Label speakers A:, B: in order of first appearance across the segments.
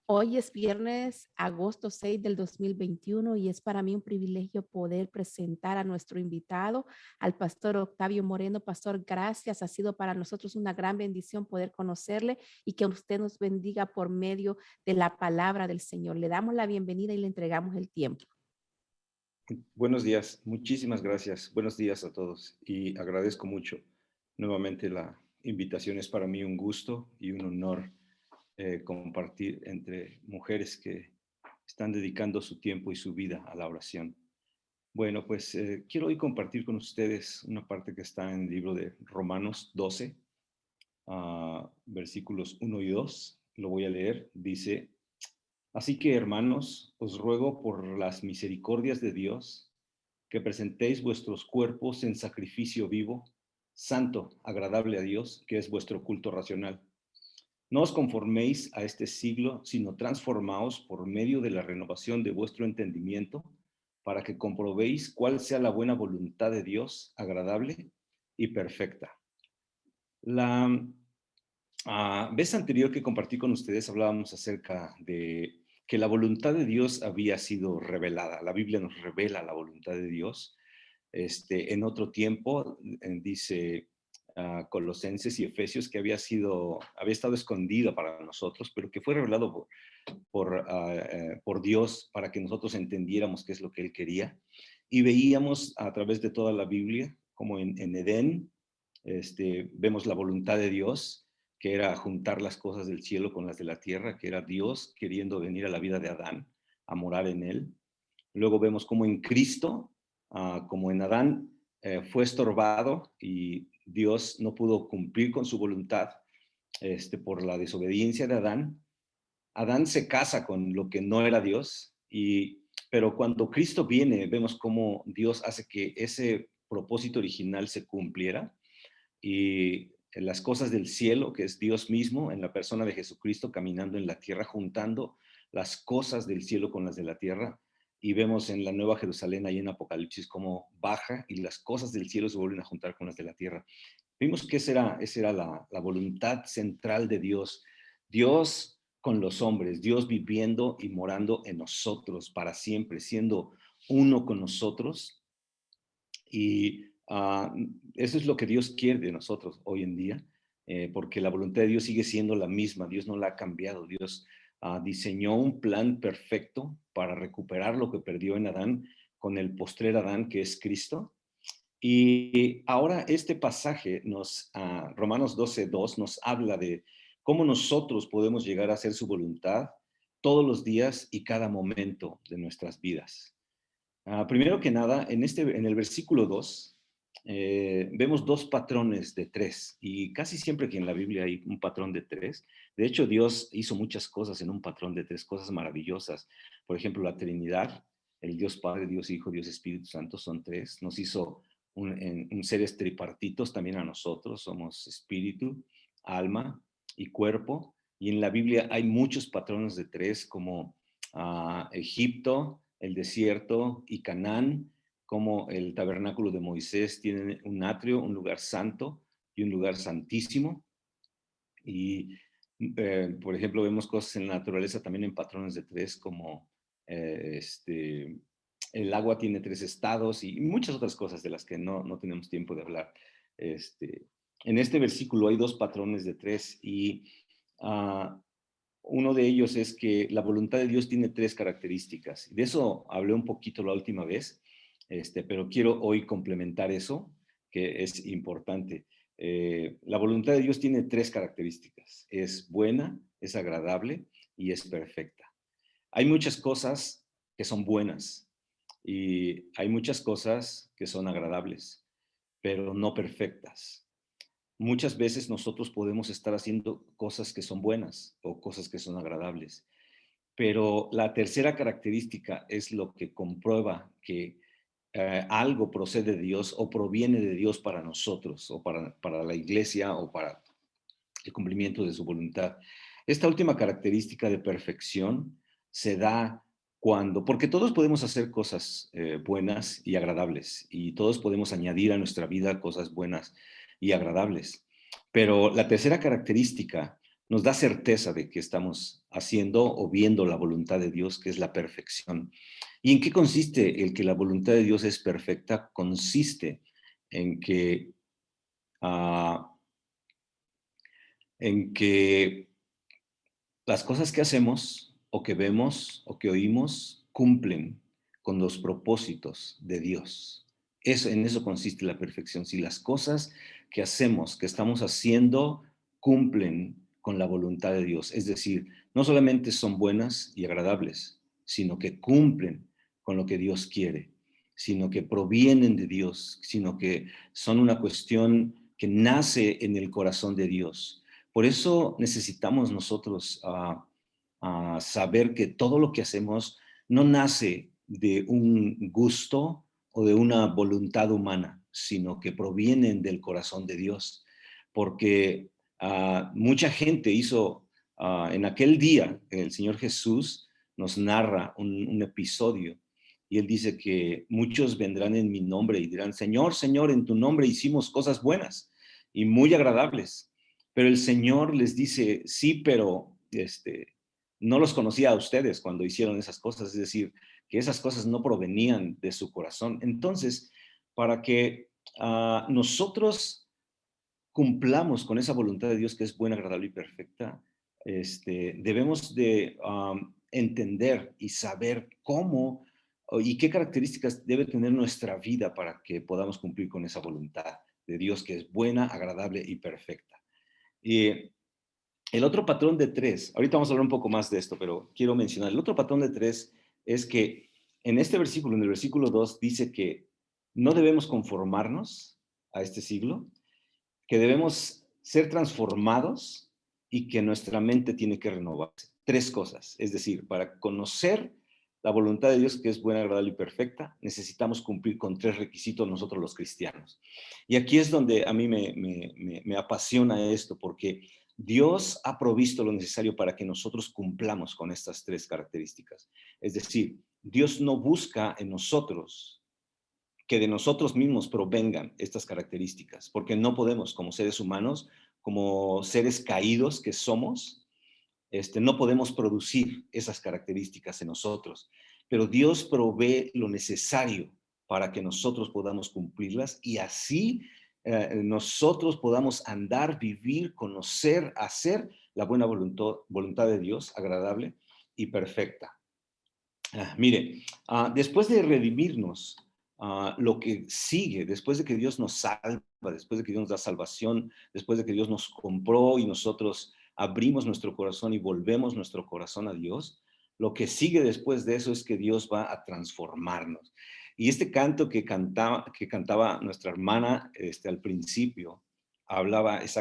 A: Hoy es viernes, agosto 6 del 2021 y es para mí un privilegio poder presentar a nuestro invitado, al pastor Octavio Moreno. Pastor, gracias. Ha sido para nosotros una gran bendición poder conocerle y que usted nos bendiga por medio de la palabra del Señor. Le damos la bienvenida y le entregamos el tiempo.
B: Buenos días, muchísimas gracias. Buenos días a todos y agradezco mucho nuevamente la invitación. Es para mí un gusto y un honor compartir entre mujeres que están dedicando su tiempo y su vida a la oración. Bueno, pues quiero hoy compartir con ustedes una parte que está en el libro de Romanos 12, versículos 1 y 2. Lo voy a leer. Dice: Así que, hermanos, os ruego por las misericordias de Dios que presentéis vuestros cuerpos en sacrificio vivo, santo, agradable a Dios, que es vuestro culto racional. No os conforméis a este siglo, sino transformaos por medio de la renovación de vuestro entendimiento, para que comprobéis cuál sea la buena voluntad de Dios, agradable y perfecta. La vez anterior que compartí con ustedes hablábamos acerca de que la voluntad de Dios había sido revelada. La Biblia nos revela la voluntad de Dios. En otro tiempo, dice Colosenses y Efesios, que había estado escondido para nosotros, pero que fue revelado por Dios para que nosotros entendiéramos qué es lo que Él quería. Y veíamos a través de toda la Biblia, como en Edén, vemos la voluntad de Dios, que era juntar las cosas del cielo con las de la tierra, que era Dios queriendo venir a la vida de Adán, a morar en él. Luego vemos cómo en Cristo, como en Adán, fue estorbado y Dios no pudo cumplir con su voluntad por la desobediencia de Adán. Adán se casa con lo que no era Dios, pero cuando Cristo viene, vemos cómo Dios hace que ese propósito original se cumpliera y las cosas del cielo, que es Dios mismo en la persona de Jesucristo caminando en la tierra, juntando las cosas del cielo con las de la tierra. Y vemos en la Nueva Jerusalén, ahí en Apocalipsis, cómo baja y las cosas del cielo se vuelven a juntar con las de la tierra. Vimos que esa era la voluntad central de Dios. Dios con los hombres, Dios viviendo y morando en nosotros para siempre, siendo uno con nosotros. Y eso es lo que Dios quiere de nosotros hoy en día, porque la voluntad de Dios sigue siendo la misma, Dios no la ha cambiado, Dios diseñó un plan perfecto para recuperar lo que perdió en Adán con el postrer Adán, que es Cristo. Y ahora este pasaje, Romanos 12:2, nos habla de cómo nosotros podemos llegar a hacer su voluntad todos los días y cada momento de nuestras vidas. Primero que nada, en el versículo 2, vemos dos patrones de tres, y casi siempre que en la Biblia hay un patrón de tres. De hecho, Dios hizo muchas cosas en un patrón de tres, cosas maravillosas. Por ejemplo, la Trinidad, el Dios Padre, Dios Hijo, Dios Espíritu Santo, son tres. Nos hizo un seres tripartitos también a nosotros, somos espíritu, alma y cuerpo. Y en la Biblia hay muchos patrones de tres, como Egipto, el desierto y Canaán, como el tabernáculo de Moisés tienen un atrio, un lugar santo y un lugar santísimo. Y, por ejemplo, vemos cosas en la naturaleza también en patrones de tres, como el agua tiene tres estados y muchas otras cosas de las que no tenemos tiempo de hablar. Este, en este versículo hay dos patrones de tres y uh, uno de ellos es que la voluntad de Dios tiene tres características. De eso hablé un poquito la última vez, pero quiero hoy complementar eso, que es importante. La voluntad de Dios tiene tres características. Es buena, es agradable y es perfecta. Hay muchas cosas que son buenas y hay muchas cosas que son agradables, pero no perfectas. Muchas veces nosotros podemos estar haciendo cosas que son buenas o cosas que son agradables, pero la tercera característica es lo que comprueba que algo procede de Dios o proviene de Dios para nosotros o para la iglesia o para el cumplimiento de su voluntad. Esta última característica de perfección se da porque todos podemos hacer cosas buenas y agradables y todos podemos añadir a nuestra vida cosas buenas y agradables. Pero la tercera característica nos da certeza de que estamos haciendo o viendo la voluntad de Dios, que es la perfección. ¿Y en qué consiste el que la voluntad de Dios es perfecta? Consiste en que, ah, en que las cosas que hacemos o que vemos o que oímos cumplen con los propósitos de Dios. En eso consiste la perfección. Si las cosas que hacemos, que estamos haciendo, cumplen con la voluntad de Dios, es decir, no solamente son buenas y agradables, sino que cumplen con lo que Dios quiere, sino que provienen de Dios, sino que son una cuestión que nace en el corazón de Dios. Por eso necesitamos nosotros saber que todo lo que hacemos no nace de un gusto o de una voluntad humana, sino que provienen del corazón de Dios. Porque mucha gente hizo, en aquel día, el Señor Jesús nos narra un episodio y él dice que muchos vendrán en mi nombre y dirán, Señor, Señor, en tu nombre hicimos cosas buenas y muy agradables. Pero el Señor les dice, sí, pero no los conocía a ustedes cuando hicieron esas cosas, es decir, que esas cosas no provenían de su corazón. Entonces, para que nosotros cumplamos con esa voluntad de Dios que es buena, agradable y perfecta, debemos de entender y saber cómo y qué características debe tener nuestra vida para que podamos cumplir con esa voluntad de Dios que es buena, agradable y perfecta. Y el otro patrón de tres, ahorita vamos a hablar un poco más de esto, pero quiero mencionar, el otro patrón de tres es que en este versículo, en el versículo 2, dice que no debemos conformarnos a este siglo, que debemos ser transformados y que nuestra mente tiene que renovarse. Tres cosas, es decir, para conocer la voluntad de Dios que es buena, agradable y perfecta, necesitamos cumplir con tres requisitos nosotros los cristianos. Y aquí es donde a mí me apasiona esto, porque Dios ha provisto lo necesario para que nosotros cumplamos con estas tres características. Es decir, Dios no busca en nosotros que de nosotros mismos provengan estas características, porque no podemos como seres humanos, como seres caídos que somos, no podemos producir esas características en nosotros, pero Dios provee lo necesario para que nosotros podamos cumplirlas y así nosotros podamos andar, vivir, conocer, hacer la buena voluntad de Dios, agradable y perfecta. Mire, después de redimirnos, lo que sigue, después de que Dios nos salva, después de que Dios nos da salvación, después de que Dios nos compró y nosotros abrimos nuestro corazón y volvemos nuestro corazón a Dios, lo que sigue después de eso es que Dios va a transformarnos. Y este canto que cantaba nuestra hermana al principio,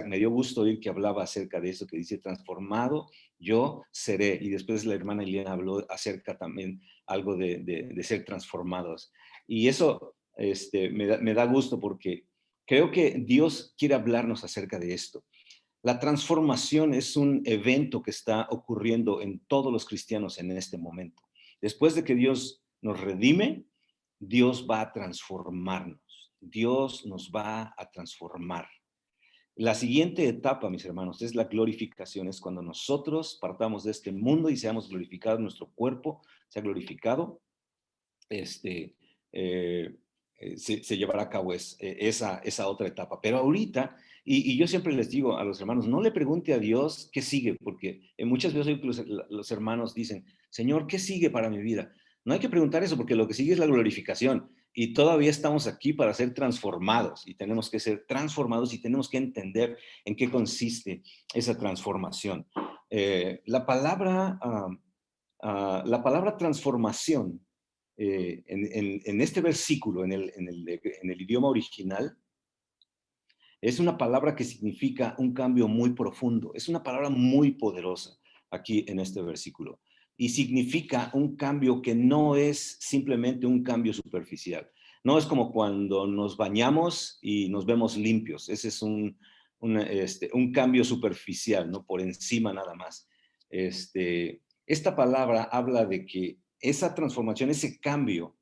B: me dio gusto oír que hablaba acerca de eso, que dice, transformado yo seré. Y después la hermana Eliana habló acerca también algo de ser transformados. Y eso me da gusto porque creo que Dios quiere hablarnos acerca de esto. La transformación es un evento que está ocurriendo en todos los cristianos en este momento. Después de que Dios nos redime, Dios va a transformarnos. Dios nos va a transformar. La siguiente etapa, mis hermanos, es la glorificación. Es cuando nosotros partamos de este mundo y seamos glorificados, nuestro cuerpo sea glorificado. Se llevará a cabo esa otra etapa. Pero ahorita, y yo siempre les digo a los hermanos, no le pregunte a Dios qué sigue, porque muchas veces los hermanos dicen, Señor, ¿qué sigue para mi vida? No hay que preguntar eso, porque lo que sigue es la glorificación. Y todavía estamos aquí para ser transformados, y tenemos que ser transformados y tenemos que entender en qué consiste esa transformación. La palabra transformación en este versículo, en el idioma original, es una palabra que significa un cambio muy profundo. Es una palabra muy poderosa aquí en este versículo. Y significa un cambio que no es simplemente un cambio superficial. No es como cuando nos bañamos y nos vemos limpios. Ese es un cambio superficial, ¿no? Por encima nada más. Esta palabra habla de que esa transformación, ese cambio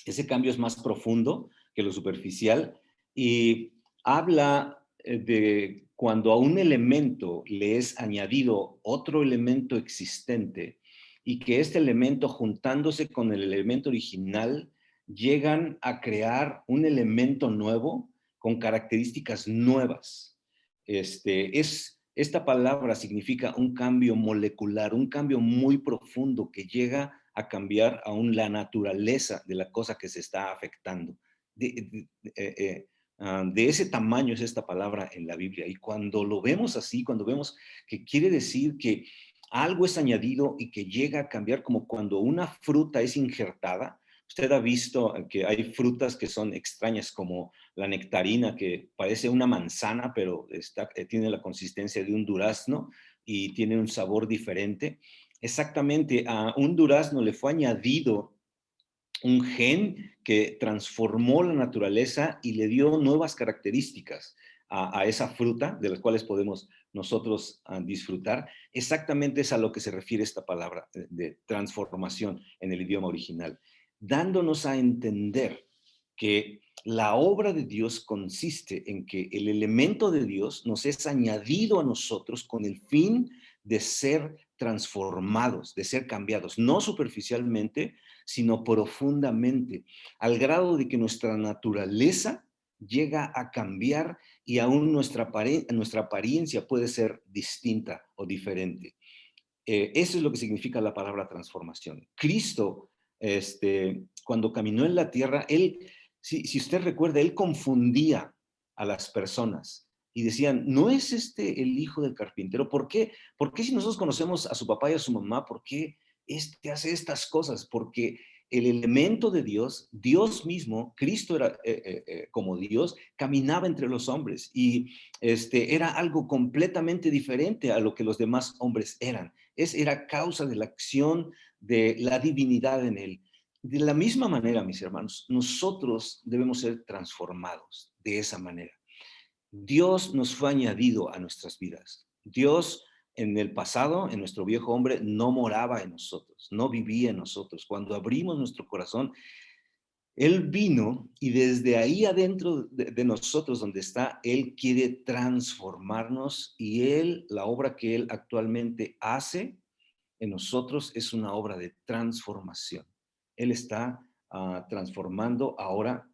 B: es más profundo que lo superficial y habla de cuando a un elemento le es añadido otro elemento existente y que este elemento juntándose con el elemento original llegan a crear un elemento nuevo con características nuevas. Esta palabra significa un cambio molecular, un cambio muy profundo que llega a cambiar aún la naturaleza de la cosa que se está afectando. De ese tamaño es esta palabra en la Biblia. Y cuando lo vemos así, cuando vemos que quiere decir que algo es añadido y que llega a cambiar, como cuando una fruta es injertada. Usted ha visto que hay frutas que son extrañas, como la nectarina, que parece una manzana, pero tiene la consistencia de un durazno y tiene un sabor diferente. Exactamente, a un durazno le fue añadido un gen que transformó la naturaleza y le dio nuevas características a esa fruta, de las cuales podemos nosotros disfrutar. Exactamente es a lo que se refiere esta palabra de transformación en el idioma original, dándonos a entender que la obra de Dios consiste en que el elemento de Dios nos es añadido a nosotros con el fin de ser transformados, de ser cambiados, no superficialmente, sino profundamente, al grado de que nuestra naturaleza llega a cambiar y aún nuestra apariencia puede ser distinta o diferente. Eso es lo que significa la palabra transformación. Cristo, cuando caminó en la tierra, si usted recuerda, él confundía a las personas y decían, ¿no es este el hijo del carpintero? ¿Por qué? ¿Por qué si nosotros conocemos a su papá y a su mamá, por qué hace estas cosas? Porque el elemento de Dios, Dios mismo, Cristo era como Dios, caminaba entre los hombres y era algo completamente diferente a lo que los demás hombres eran. Era causa de la acción de la divinidad en él. De la misma manera, mis hermanos, nosotros debemos ser transformados de esa manera. Dios nos fue añadido a nuestras vidas. Dios en el pasado, en nuestro viejo hombre, no moraba en nosotros, no vivía en nosotros. Cuando abrimos nuestro corazón, Él vino y desde ahí adentro de nosotros donde está, Él quiere transformarnos y la obra que Él actualmente hace en nosotros es una obra de transformación. Él está transformando ahora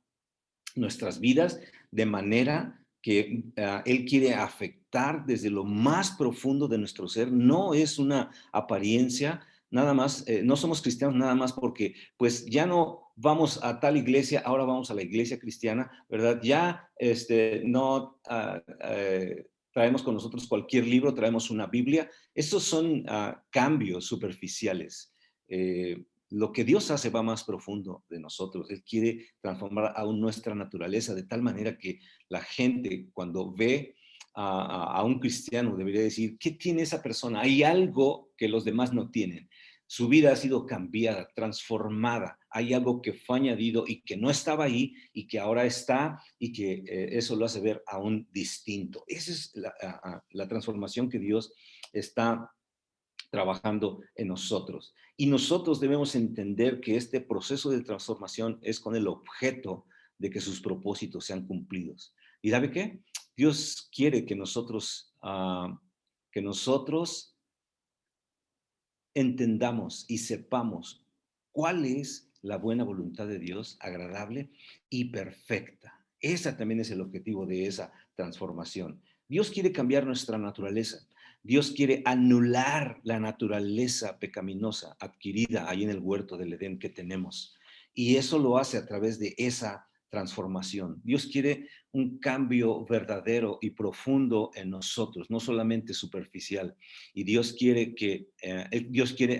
B: nuestras vidas de manera que Él quiere afectar desde lo más profundo de nuestro ser. No es una apariencia, nada más, no somos cristianos nada más porque pues ya no vamos a tal iglesia, ahora vamos a la iglesia cristiana, ¿verdad? Ya no traemos con nosotros cualquier libro, traemos una Biblia. Estos son cambios superficiales. Lo que Dios hace va más profundo de nosotros. Él quiere transformar aún nuestra naturaleza de tal manera que la gente cuando ve a un cristiano debería decir, ¿qué tiene esa persona? Hay algo que los demás no tienen. Su vida ha sido cambiada, transformada. Hay algo que fue añadido y que no estaba ahí y que ahora está y que eso lo hace ver aún distinto. Esa es la transformación que Dios está trabajando en nosotros. Y nosotros debemos entender que este proceso de transformación es con el objeto de que sus propósitos sean cumplidos. ¿Y sabe qué? Dios quiere que nosotros entendamos y sepamos cuál es la buena voluntad de Dios, agradable y perfecta. Ese también es el objetivo de esa transformación. Dios quiere cambiar nuestra naturaleza. Dios quiere anular la naturaleza pecaminosa adquirida ahí en el huerto del Edén que tenemos. Y eso lo hace a través de esa transformación. Dios quiere un cambio verdadero y profundo en nosotros, no solamente superficial. Y Dios quiere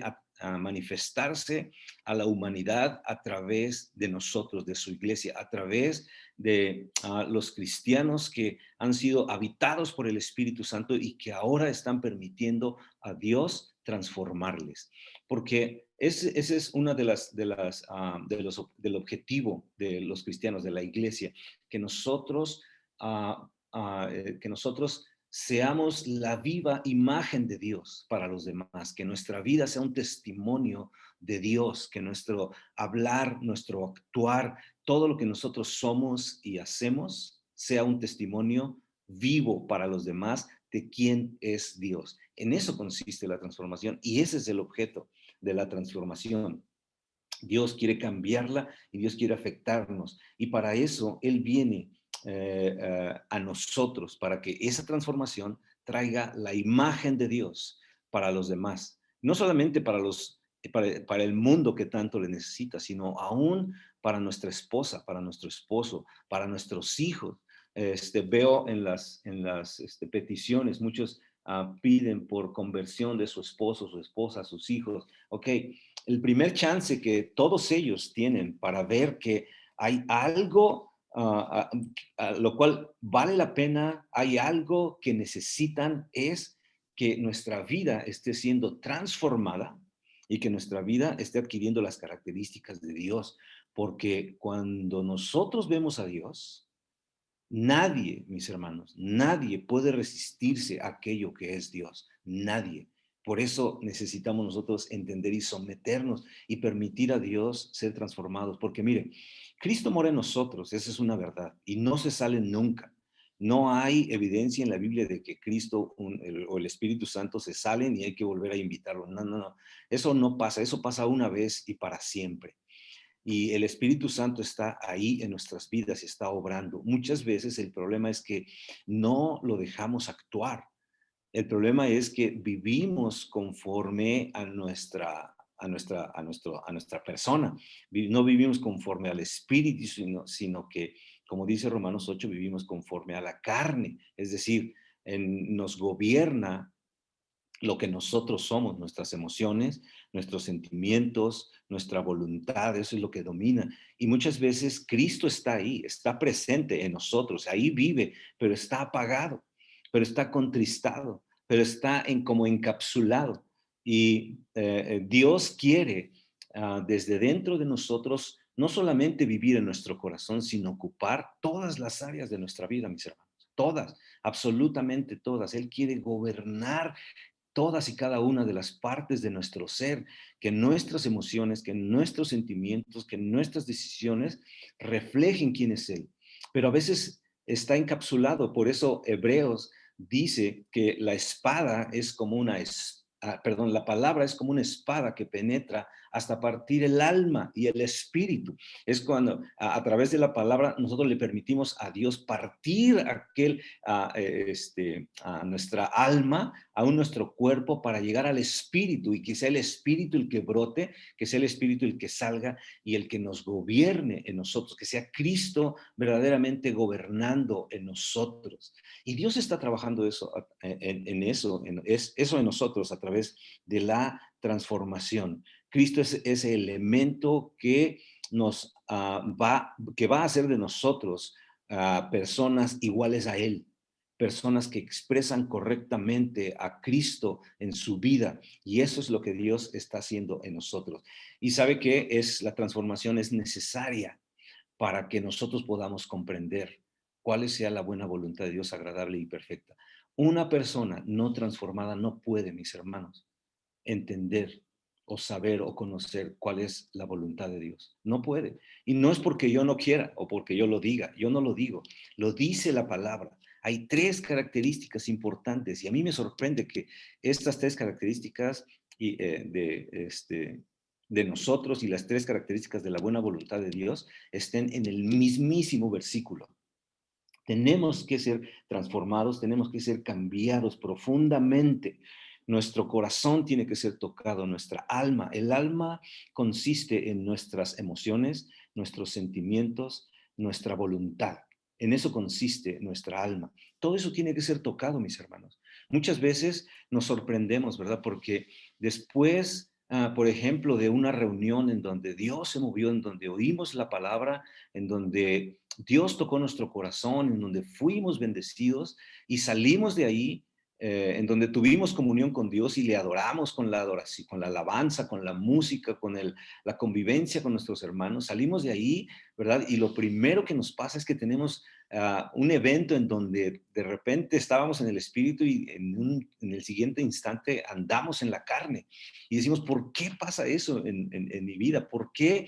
B: a manifestarse a la humanidad a través de nosotros, de su iglesia, a través de los cristianos que han sido habitados por el Espíritu Santo y que ahora están permitiendo a Dios transformarles. Porque ese es una del objetivo de los cristianos, de la iglesia, que que nosotros seamos la viva imagen de Dios para los demás, que nuestra vida sea un testimonio de Dios, que nuestro hablar, nuestro actuar, todo lo que nosotros somos y hacemos sea un testimonio vivo para los demás de quién es Dios. En eso consiste la transformación y ese es el objeto de la transformación. Dios quiere cambiarla y Dios quiere afectarnos. Y para eso Él viene a nosotros, para que esa transformación traiga la imagen de Dios para los demás. No solamente para el mundo que tanto le necesita, sino aún para nuestra esposa, para nuestro esposo, para nuestros hijos. Veo en las peticiones, muchos piden por conversión de su esposo, su esposa, sus hijos. Ok, el primer chance que todos ellos tienen para ver que hay algo lo cual vale la pena, hay algo que necesitan, es que nuestra vida esté siendo transformada y que nuestra vida esté adquiriendo las características de Dios. Porque cuando nosotros vemos a Dios, nadie, mis hermanos, nadie puede resistirse a aquello que es Dios. Nadie. Por eso necesitamos nosotros entender y someternos y permitir a Dios ser transformados. Porque mire, Cristo mora en nosotros, esa es una verdad, y no se sale nunca. No hay evidencia en la Biblia de que Cristo o el Espíritu Santo se salen y hay que volver a invitarlo. No, no, no. Eso no pasa, eso pasa una vez y para siempre. Y el Espíritu Santo está ahí en nuestras vidas y está obrando. Muchas veces el problema es que no lo dejamos actuar. El problema es que vivimos conforme a nuestra persona. No vivimos conforme al Espíritu, sino que, como dice Romanos 8, vivimos conforme a la carne. Es decir, nos gobierna lo que nosotros somos, nuestras emociones, nuestros sentimientos, nuestra voluntad, eso es lo que domina. Y muchas veces Cristo está ahí, está presente en nosotros, ahí vive, pero está apagado, pero está contristado, pero está como encapsulado. Y Dios quiere desde dentro de nosotros no solamente vivir en nuestro corazón, sino ocupar todas las áreas de nuestra vida, mis hermanos. Todas, absolutamente todas. Él quiere gobernar todas y cada una de las partes de nuestro ser, que nuestras emociones, que nuestros sentimientos, que nuestras decisiones reflejen quién es Él. Pero a veces está encapsulado, por eso Hebreos dice que la espada es como la palabra es como una espada que penetra hasta partir el alma y el espíritu. Es cuando a través de la palabra nosotros le permitimos a Dios partir a nuestra alma, a nuestro cuerpo para llegar al espíritu y que sea el espíritu el que brote, que sea el espíritu el que salga y el que nos gobierne en nosotros, que sea Cristo verdaderamente gobernando en nosotros. Y Dios está trabajando eso, eso en nosotros a través de la transformación. Cristo es ese elemento que que va a hacer de nosotros personas iguales a Él, personas que expresan correctamente a Cristo en su vida. Y eso es lo que Dios está haciendo en nosotros. Y sabe que la transformación es necesaria para que nosotros podamos comprender cuál sea la buena voluntad de Dios agradable y perfecta. Una persona no transformada no puede, mis hermanos, entender o saber o conocer cuál es la voluntad de Dios. No puede. Y no es porque yo no quiera o porque yo lo diga. Yo no lo digo. Lo dice la palabra. Hay tres características importantes y a mí me sorprende que estas tres características de nosotros y las tres características de la buena voluntad de Dios estén en el mismísimo versículo. Tenemos que ser transformados, tenemos que ser cambiados profundamente. Nuestro corazón tiene que ser tocado, nuestra alma. El alma consiste en nuestras emociones, nuestros sentimientos, nuestra voluntad. En eso consiste nuestra alma. Todo eso tiene que ser tocado, mis hermanos. Muchas veces nos sorprendemos, ¿verdad? Porque después, por ejemplo, de una reunión en donde Dios se movió, en donde oímos la palabra, en donde Dios tocó nuestro corazón, en donde fuimos bendecidos y salimos de ahí, en donde tuvimos comunión con Dios y le adoramos con la adoración, con la alabanza, con la música, con la convivencia con nuestros hermanos. Salimos de ahí, ¿verdad? Y lo primero que nos pasa es que tenemos un evento en donde de repente estábamos en el espíritu y en el siguiente instante andamos en la carne. Y decimos, ¿por qué pasa eso en mi vida? ¿Por qué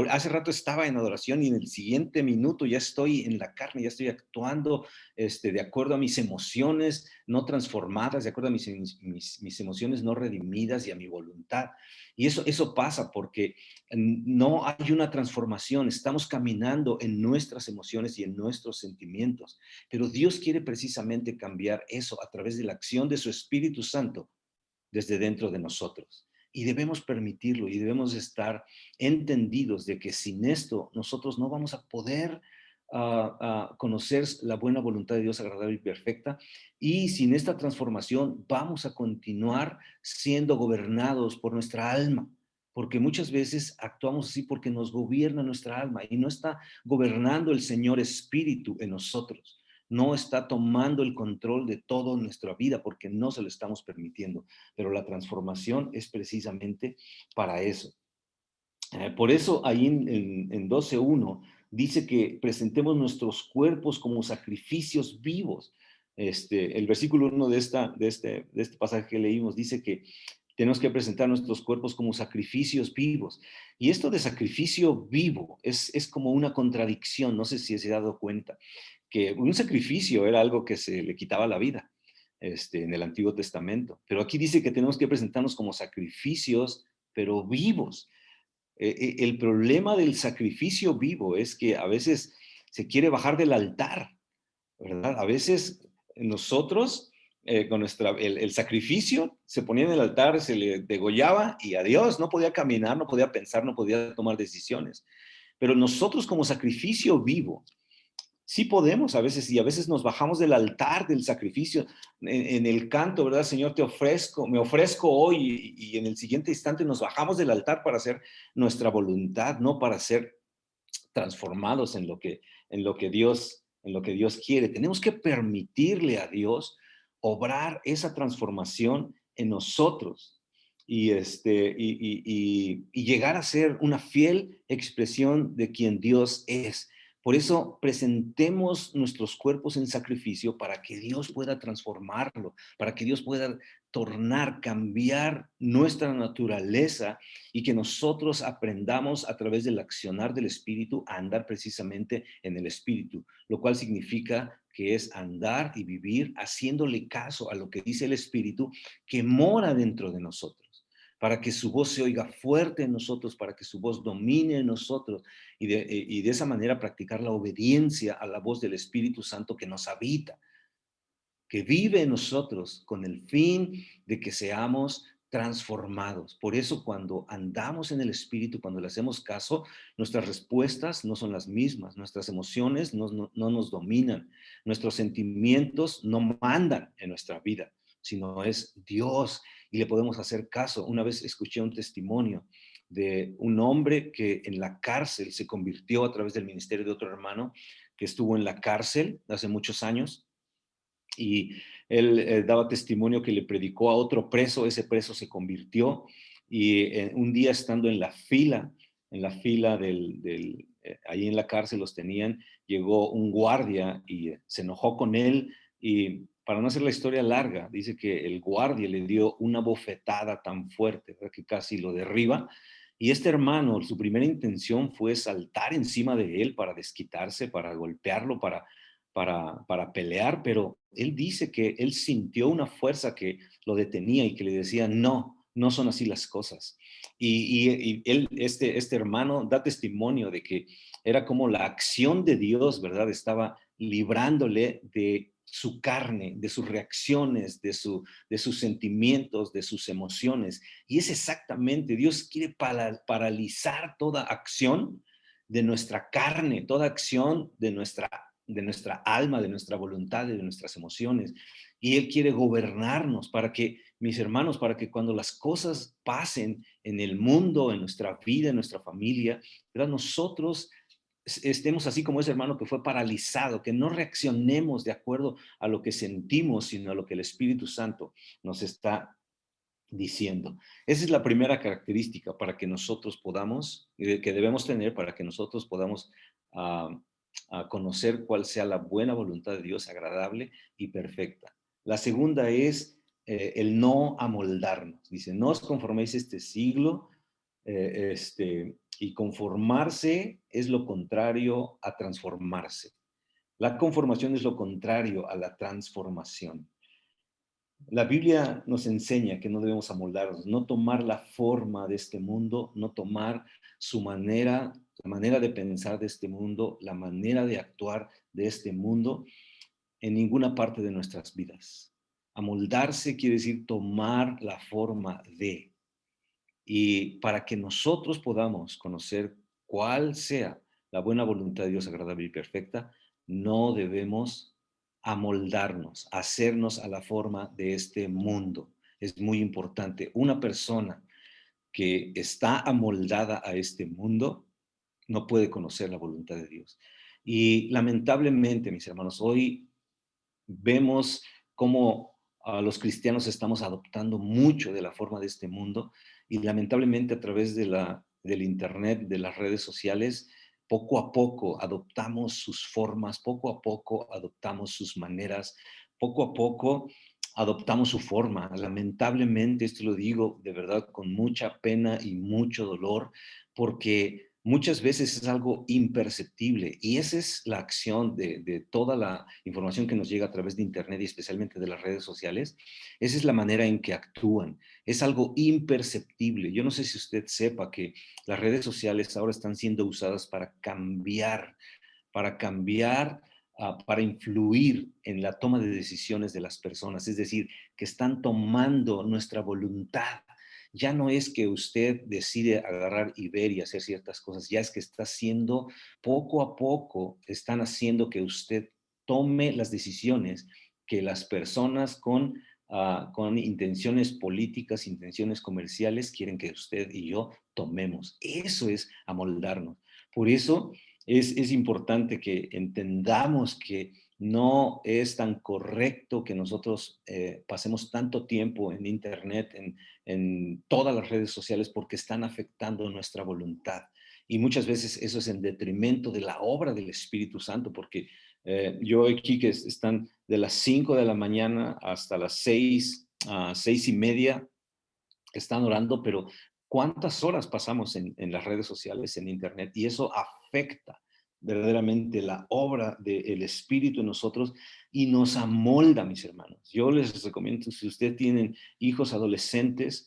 B: hace rato estaba en adoración y en el siguiente minuto ya estoy en la carne, ya estoy actuando de acuerdo a mis emociones no transformadas, de acuerdo a mis emociones no redimidas y a mi voluntad? Y eso pasa porque no hay una transformación, estamos caminando en nuestras emociones y en nuestros sentimientos, pero Dios quiere precisamente cambiar eso a través de la acción de su Espíritu Santo desde dentro de nosotros. Y debemos permitirlo y debemos estar entendidos de que sin esto nosotros no vamos a poder conocer la buena voluntad de Dios agradable y perfecta, y sin esta transformación vamos a continuar siendo gobernados por nuestra alma, porque muchas veces actuamos así porque nos gobierna nuestra alma y no está gobernando el Señor Espíritu en nosotros, no está tomando el control de toda nuestra vida porque no se lo estamos permitiendo, pero la transformación es precisamente para eso. Por eso ahí en 12:1 dice que presentemos nuestros cuerpos como sacrificios vivos. El versículo 1 de este pasaje que leímos dice que tenemos que presentar nuestros cuerpos como sacrificios vivos. Y esto de sacrificio vivo es como una contradicción, no sé si se ha dado cuenta, que un sacrificio era algo que se le quitaba la vida en el Antiguo Testamento, pero aquí dice que tenemos que presentarnos como sacrificios, pero vivos. El problema del sacrificio vivo es que a veces se quiere bajar del altar, ¿verdad? A veces nosotros, con el sacrificio, se ponía en el altar, se le degollaba y adiós, no podía caminar, no podía pensar, no podía tomar decisiones. Pero nosotros como sacrificio vivo, sí podemos a veces, y a veces nos bajamos del altar del sacrificio en el canto, ¿verdad? Señor, me ofrezco hoy, y en el siguiente instante nos bajamos del altar para hacer nuestra voluntad, no para ser transformados en lo que Dios quiere. Tenemos que permitirle a Dios obrar esa transformación en nosotros y llegar a ser una fiel expresión de quien Dios es. Por eso presentemos nuestros cuerpos en sacrificio para que Dios pueda transformarlo, para que Dios pueda cambiar nuestra naturaleza y que nosotros aprendamos a través del accionar del Espíritu a andar precisamente en el Espíritu, lo cual significa que es andar y vivir haciéndole caso a lo que dice el Espíritu que mora dentro de nosotros, para que su voz se oiga fuerte en nosotros, para que su voz domine en nosotros y de esa manera practicar la obediencia a la voz del Espíritu Santo que nos habita, que vive en nosotros con el fin de que seamos transformados. Por eso cuando andamos en el Espíritu, cuando le hacemos caso, nuestras respuestas no son las mismas, nuestras emociones no nos dominan, nuestros sentimientos no mandan en nuestra vida, sino es Dios y le podemos hacer caso. Una vez escuché un testimonio de un hombre que en la cárcel se convirtió a través del ministerio de otro hermano que estuvo en la cárcel hace muchos años, y él daba testimonio que le predicó a otro preso, ese preso se convirtió, y un día estando en la fila ahí en la cárcel los tenían, llegó un guardia y se enojó con él, y para no hacer la historia larga, dice que el guardia le dio una bofetada tan fuerte, ¿verdad?, que casi lo derriba. Y este hermano, su primera intención fue saltar encima de él para desquitarse, para golpearlo, para pelear, pero él dice que él sintió una fuerza que lo detenía y que le decía, no, no son así las cosas. Y él, este hermano da testimonio de que era como la acción de Dios, ¿verdad? Estaba librándole de su carne, de sus reacciones, de sus sentimientos, de sus emociones. Y es exactamente, Dios quiere paralizar toda acción de nuestra carne, toda acción de nuestra alma, de nuestra voluntad, de nuestras emociones. Y Él quiere gobernarnos para que, mis hermanos, para que cuando las cosas pasen en el mundo, en nuestra vida, en nuestra familia, ¿verdad?, nosotros estemos así como ese hermano que fue paralizado, que no reaccionemos de acuerdo a lo que sentimos, sino a lo que el Espíritu Santo nos está diciendo. Esa es la primera característica para que nosotros podamos, que debemos tener para que nosotros podamos a conocer cuál sea la buena voluntad de Dios, agradable y perfecta. La segunda es el no amoldarnos. Dice, no os conforméis este siglo, y conformarse es lo contrario a transformarse. La conformación es lo contrario a la transformación. La Biblia nos enseña que no debemos amoldarnos, no tomar la forma de este mundo, no tomar su manera, la manera de pensar de este mundo, la manera de actuar de este mundo en ninguna parte de nuestras vidas. Amoldarse quiere decir tomar la forma de. Y para que nosotros podamos conocer cuál sea la buena voluntad de Dios agradable y perfecta, no debemos amoldarnos, hacernos a la forma de este mundo. Es muy importante. Una persona que está amoldada a este mundo no puede conocer la voluntad de Dios. Y lamentablemente, mis hermanos, hoy vemos cómo los cristianos estamos adoptando mucho de la forma de este mundo y lamentablemente a través del internet, de las redes sociales, poco a poco adoptamos sus formas, poco a poco adoptamos sus maneras, poco a poco adoptamos su forma. Lamentablemente, esto lo digo de verdad con mucha pena y mucho dolor, porque muchas veces es algo imperceptible y esa es la acción de toda la información que nos llega a través de Internet y especialmente de las redes sociales. Esa es la manera en que actúan. Es algo imperceptible. Yo no sé si usted sepa que las redes sociales ahora están siendo usadas para cambiar, para influir en la toma de decisiones de las personas. Es decir, que están tomando nuestra voluntad. Ya no es que usted decide agarrar y ver y hacer ciertas cosas, ya es que está haciendo, poco a poco, están haciendo que usted tome las decisiones que las personas con intenciones políticas, intenciones comerciales, quieren que usted y yo tomemos. Eso es amoldarnos. Por eso es importante que entendamos que no es tan correcto que nosotros pasemos tanto tiempo en Internet, en todas las redes sociales, porque están afectando nuestra voluntad. Y muchas veces eso es en detrimento de la obra del Espíritu Santo, porque yo aquí que están de las 5 de la mañana hasta las 6, 6:30, están orando, pero ¿cuántas horas pasamos en las redes sociales, en Internet? Y eso afecta verdaderamente la obra del Espíritu en nosotros y nos amolda, mis hermanos. Yo les recomiendo, si ustedes tienen hijos adolescentes,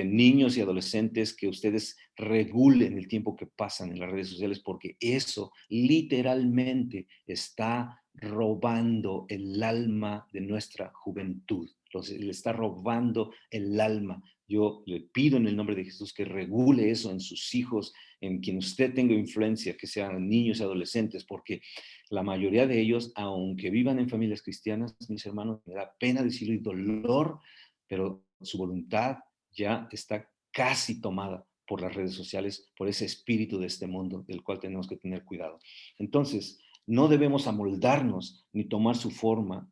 B: niños y adolescentes, que ustedes regulen el tiempo que pasan en las redes sociales, porque eso literalmente está robando el alma de nuestra juventud. Le está robando el alma. Yo le pido en el nombre de Jesús que regule eso en sus hijos, en quien usted tenga influencia, que sean niños y adolescentes, porque la mayoría de ellos, aunque vivan en familias cristianas, mis hermanos, me da pena decirlo y dolor, pero su voluntad ya está casi tomada por las redes sociales, por ese espíritu de este mundo, del cual tenemos que tener cuidado. Entonces, no debemos amoldarnos ni tomar su forma,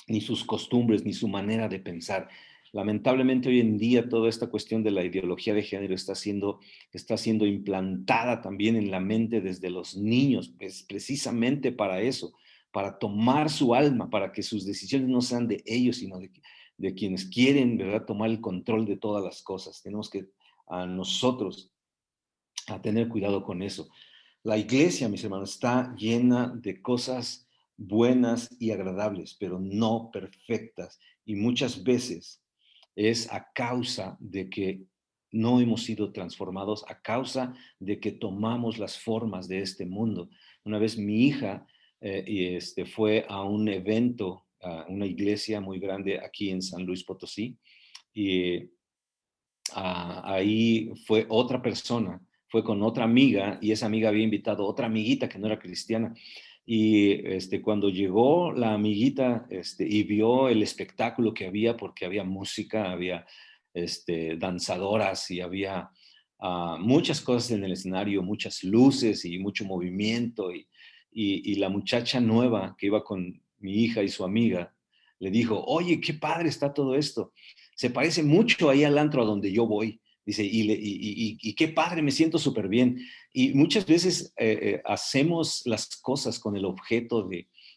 B: ni sus costumbres, ni su manera de pensar. Lamentablemente hoy en día toda esta cuestión de la ideología de género está siendo implantada también en la mente desde los niños, pues precisamente para eso, para tomar su alma, para que sus decisiones no sean de ellos, sino de quienes quieren, ¿verdad?, tomar el control de todas las cosas. Tenemos que a nosotros a tener cuidado con eso. La iglesia, mis hermanos, está llena de cosas buenas y agradables, pero no perfectas. Y muchas veces es a causa de que no hemos sido transformados, a causa de que tomamos las formas de este mundo. Una vez mi hija fue a un evento, a una iglesia muy grande aquí en San Luis Potosí, y ahí fue otra persona, fue con otra amiga y esa amiga había invitado a otra amiguita que no era cristiana. Y cuando llegó la amiguita y vio el espectáculo que había, porque había música, había danzadoras y había muchas cosas en el escenario, muchas luces y mucho movimiento. Y la muchacha nueva que iba con mi hija y su amiga le dijo, oye, qué padre está todo esto. Se parece mucho ahí al antro a donde yo voy. Dice, y qué padre, me siento súper bien. Y muchas veces hacemos las cosas con el objeto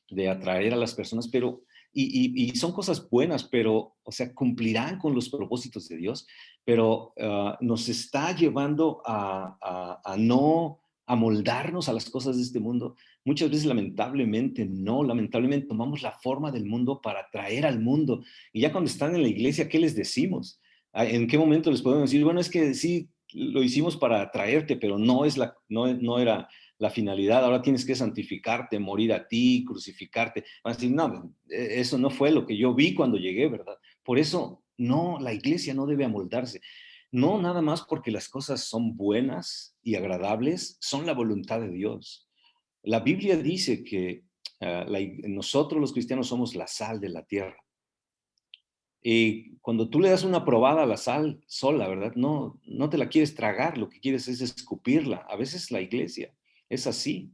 B: de atraer a las personas, pero, y son cosas buenas, pero, o sea, cumplirán con los propósitos de Dios, pero nos está llevando a no amoldarnos a las cosas de este mundo. Muchas veces, lamentablemente, no, lamentablemente tomamos la forma del mundo para atraer al mundo. Y ya cuando están en la iglesia, ¿qué les decimos? ¿En qué momento les podemos decir, bueno, es que sí, lo hicimos para atraerte, pero no era la finalidad, ahora tienes que santificarte, morir a ti, crucificarte? Van a decir, no, eso no fue lo que yo vi cuando llegué, ¿verdad? Por eso, no, la iglesia no debe amoldarse. No nada más porque las cosas son buenas y agradables, son la voluntad de Dios. La Biblia dice que nosotros los cristianos somos la sal de la tierra. Y cuando tú le das una probada a la sal sola, ¿verdad? No te la quieres tragar, lo que quieres es escupirla. A veces la iglesia es así,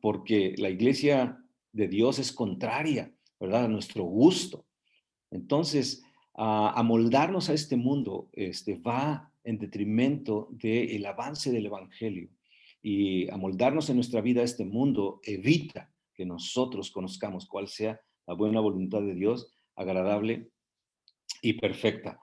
B: porque la iglesia de Dios es contraria, ¿verdad? A nuestro gusto. Entonces, amoldarnos a este mundo va en detrimento del avance del evangelio. Y amoldarnos en nuestra vida a este mundo evita que nosotros conozcamos cuál sea la buena voluntad de Dios, agradable y perfecta.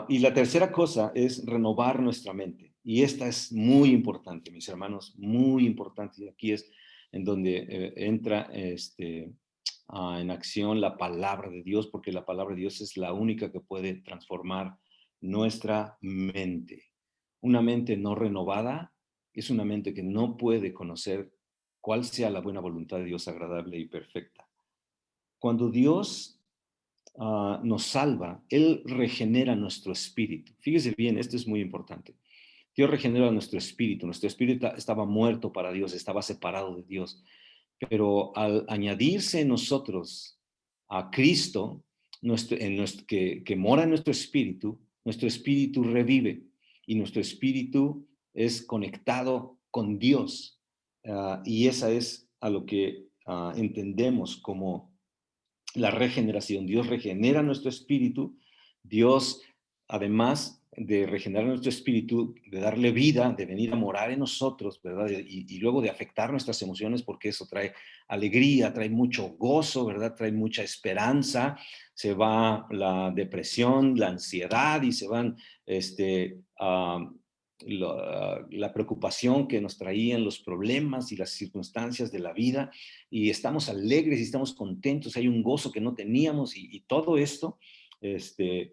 B: Y la tercera cosa es renovar nuestra mente. Y esta es muy importante, mis hermanos, muy importante. Y aquí es en donde entra en acción la palabra de Dios, porque la palabra de Dios es la única que puede transformar nuestra mente. Una mente no renovada es una mente que no puede conocer cuál sea la buena voluntad de Dios agradable y perfecta. Cuando Dios nos salva, Él regenera nuestro espíritu. Fíjese bien, esto es muy importante. Dios regenera nuestro espíritu estaba muerto para Dios, estaba separado de Dios, pero al añadirse en nosotros a Cristo, que mora en nuestro espíritu revive y nuestro espíritu es conectado con Dios. Y esa es a lo que entendemos como la regeneración. Dios regenera nuestro espíritu. Dios, además de regenerar nuestro espíritu, de darle vida, de venir a morar en nosotros, ¿verdad? Y luego de afectar nuestras emociones, porque eso trae alegría, trae mucho gozo, ¿verdad? Trae mucha esperanza. Se va la depresión, la ansiedad y se van la preocupación que nos traían los problemas y las circunstancias de la vida, y estamos alegres y estamos contentos, hay un gozo que no teníamos, y todo esto que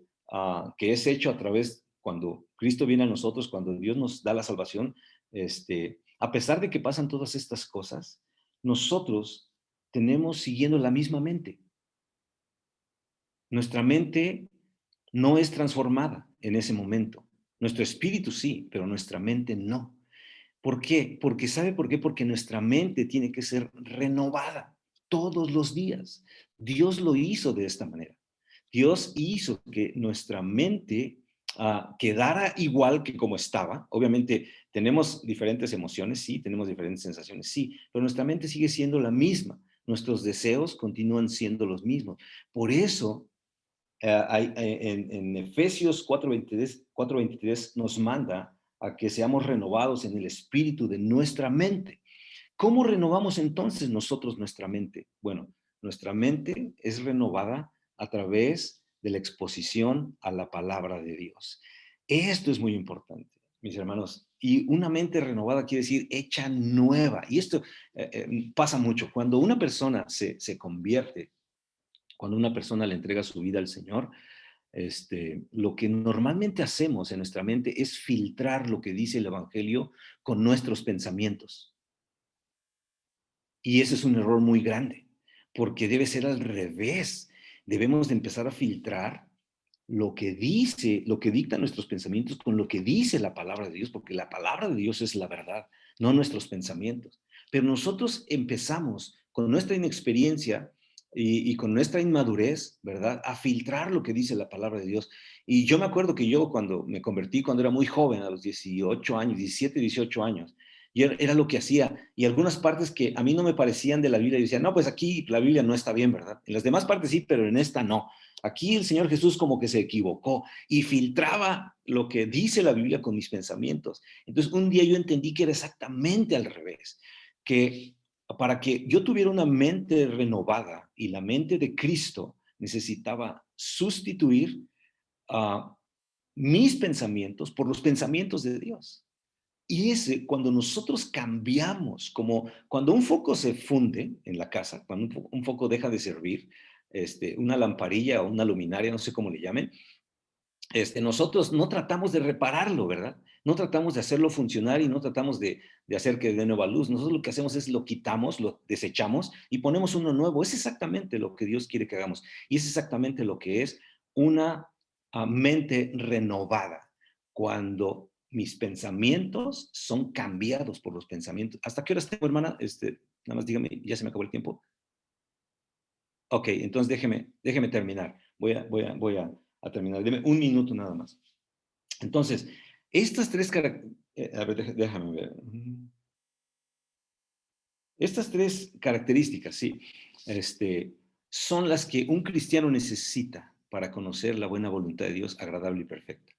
B: es hecho a través, cuando Cristo viene a nosotros, cuando Dios nos da la salvación, a pesar de que pasan todas estas cosas, nosotros tenemos siguiendo la misma mente. Nuestra mente no es transformada en ese momento. Nuestro espíritu sí, pero nuestra mente no. ¿Por qué? Porque ¿sabe por qué? Porque nuestra mente tiene que ser renovada todos los días. Dios lo hizo de esta manera. Dios hizo que nuestra mente quedara igual que como estaba. Obviamente tenemos diferentes emociones, sí, tenemos diferentes sensaciones, sí, pero nuestra mente sigue siendo la misma. Nuestros deseos continúan siendo los mismos. Por eso en Efesios 4:23 nos manda a que seamos renovados en el espíritu de nuestra mente. ¿Cómo renovamos entonces nosotros nuestra mente? Bueno, nuestra mente es renovada a través de la exposición a la palabra de Dios. Esto es muy importante, mis hermanos. Y una mente renovada quiere decir hecha nueva. Y esto pasa mucho. Cuando una persona se convierte, cuando una persona le entrega su vida al Señor, lo que normalmente hacemos en nuestra mente es filtrar lo que dice el Evangelio con nuestros pensamientos. Y ese es un error muy grande, porque debe ser al revés. Debemos de empezar a filtrar lo que dice, lo que dictan nuestros pensamientos con lo que dice la palabra de Dios, porque la palabra de Dios es la verdad, no nuestros pensamientos. Pero nosotros empezamos con nuestra inexperiencia y con nuestra inmadurez, ¿verdad?, a filtrar lo que dice la palabra de Dios. Y yo me acuerdo que yo cuando me convertí, cuando era muy joven, a los 18 años, 17, 18 años, y era lo que hacía. Y algunas partes que a mí no me parecían de la Biblia, yo decía, no, pues aquí la Biblia no está bien, ¿verdad? En las demás partes sí, pero en esta no. Aquí el Señor Jesús como que se equivocó y filtraba lo que dice la Biblia con mis pensamientos. Entonces un día yo entendí que era exactamente al revés, que para que yo tuviera una mente renovada y la mente de Cristo, necesitaba sustituir a mis pensamientos por los pensamientos de Dios. Y cuando nosotros cambiamos, como cuando un foco se funde en la casa, cuando un foco deja de servir, una lamparilla o una luminaria, no sé cómo le llamen, nosotros no tratamos de repararlo, ¿verdad? No tratamos de hacerlo funcionar y no tratamos de hacer que dé nueva luz. Nosotros lo que hacemos es lo quitamos, lo desechamos y ponemos uno nuevo. Es exactamente lo que Dios quiere que hagamos. Y es exactamente lo que es una mente renovada. Cuando mis pensamientos son cambiados por los pensamientos. ¿Hasta qué horas tengo, hermana? Nada más dígame, ya se me acabó el tiempo. Ok, entonces déjeme terminar. Voy a terminar. Deme un minuto nada más. Entonces, estas tres características, a ver, déjame ver. Estas tres características, sí, son las que un cristiano necesita para conocer la buena voluntad de Dios, agradable y perfecta.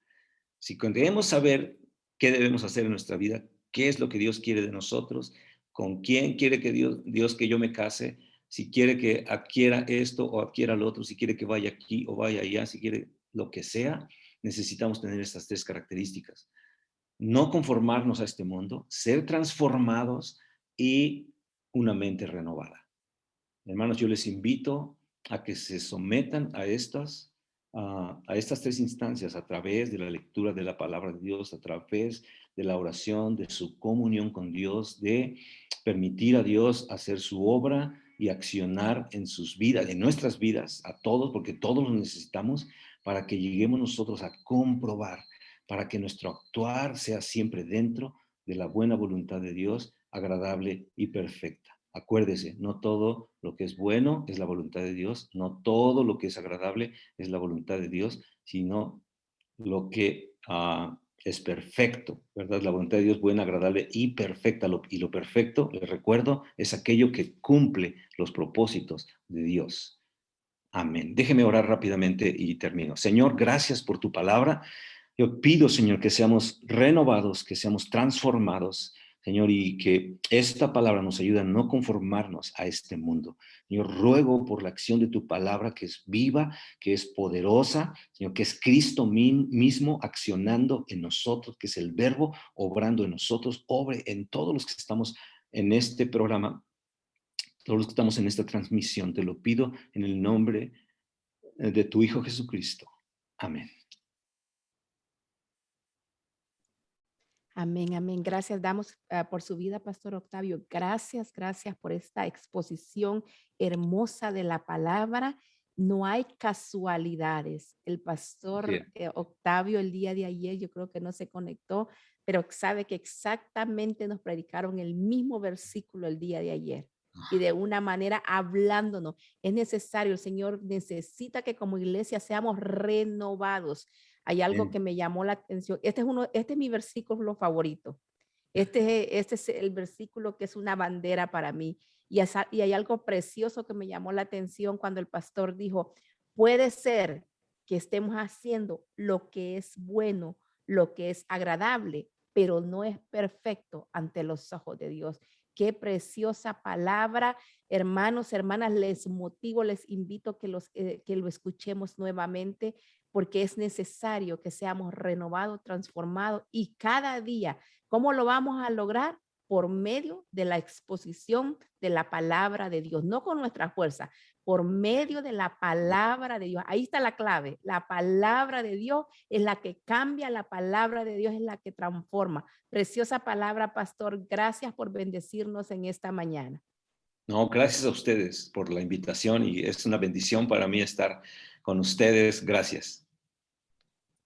B: Si queremos saber qué debemos hacer en nuestra vida, qué es lo que Dios quiere de nosotros, con quién quiere que Dios que yo me case, si quiere que adquiera esto o adquiera lo otro, si quiere que vaya aquí o vaya allá, si quiere lo que sea, necesitamos tener estas tres características. No conformarnos a este mundo, ser transformados y una mente renovada. Hermanos, yo les invito a que se sometan a estas tres instancias a través de la lectura de la palabra de Dios, a través de la oración, de su comunión con Dios, de permitir a Dios hacer su obra y accionar en sus vidas, en nuestras vidas, a todos, porque todos lo necesitamos, para que lleguemos nosotros a comprobar, para que nuestro actuar sea siempre dentro de la buena voluntad de Dios, agradable y perfecta. Acuérdese, no todo lo que es bueno es la voluntad de Dios, no todo lo que es agradable es la voluntad de Dios, sino lo que es perfecto, ¿verdad? La voluntad de Dios buena, agradable y perfecta. Y lo perfecto, les recuerdo, es aquello que cumple los propósitos de Dios. Amén. Déjeme orar rápidamente y termino. Señor, gracias por tu palabra. Yo pido, Señor, que seamos renovados, que seamos transformados, Señor, y que esta palabra nos ayude a no conformarnos a este mundo. Señor, ruego por la acción de tu palabra que es viva, que es poderosa, Señor, que es Cristo mismo accionando en nosotros, que es el verbo obrando en nosotros, obre en todos los que estamos en este programa, todos los que estamos en esta transmisión. Te lo pido en el nombre de tu Hijo Jesucristo. Amén.
A: Amén, amén. Gracias damos por su vida, Pastor Octavio. Gracias, gracias por esta exposición hermosa de la palabra. No hay casualidades. El pastor Octavio el día de ayer, yo creo que no se conectó, pero sabe que exactamente nos predicaron el mismo versículo el día de ayer. Y de una manera hablándonos. Es necesario, el Señor necesita que como iglesia seamos renovados. Hay algo que me llamó la atención. Este es mi versículo favorito. Este es el versículo que es una bandera para mí. Y hay algo precioso que me llamó la atención cuando el pastor dijo, puede ser que estemos haciendo lo que es bueno, lo que es agradable, pero no es perfecto ante los ojos de Dios. Qué preciosa palabra. Hermanos, hermanas, les motivo, les invito que lo escuchemos nuevamente porque es necesario que seamos renovados, transformados y cada día. ¿Cómo lo vamos a lograr? Por medio de la exposición de la palabra de Dios, no con nuestra fuerza, por medio de la palabra de Dios. Ahí está la clave. La palabra de Dios es la que cambia, la palabra de Dios es la que transforma. Preciosa palabra, pastor. Gracias por bendecirnos en esta mañana.
B: No, gracias a ustedes por la invitación y es una bendición para mí estar con ustedes. Gracias.